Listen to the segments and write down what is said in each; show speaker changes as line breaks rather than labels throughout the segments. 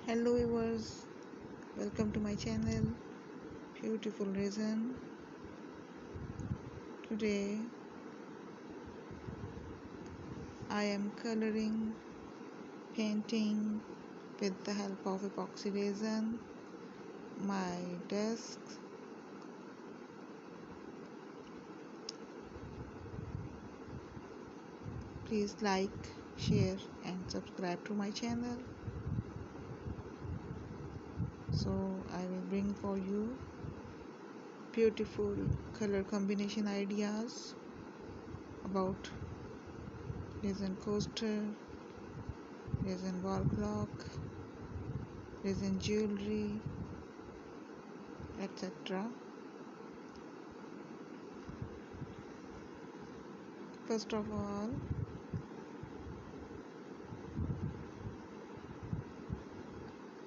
Hello viewers, welcome to my channel Beautiful Resin. Today I am coloring, painting with the help of epoxy resin my desk. Please like, share and subscribe to my channel. So I will bring for you beautiful color combination ideas about resin coaster, resin wall clock, resin jewelry, etc. First of all,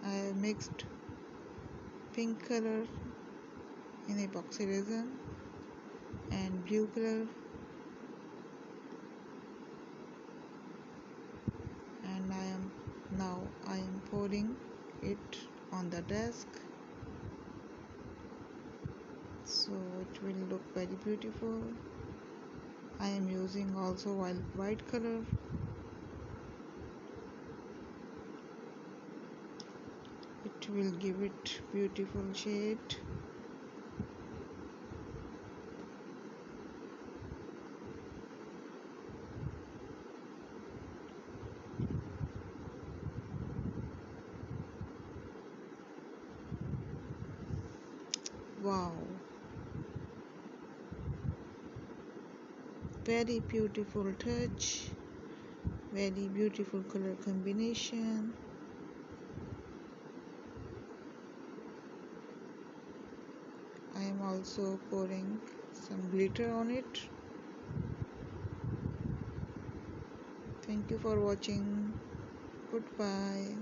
I have mixed pink color in epoxy resin and blue color, and I am pouring it on the desk, so it will look very beautiful. I am using also white color. It will give it beautiful shade. Wow, very beautiful touch, very beautiful color combination. I am also pouring some glitter on it. Thank you for watching. Goodbye.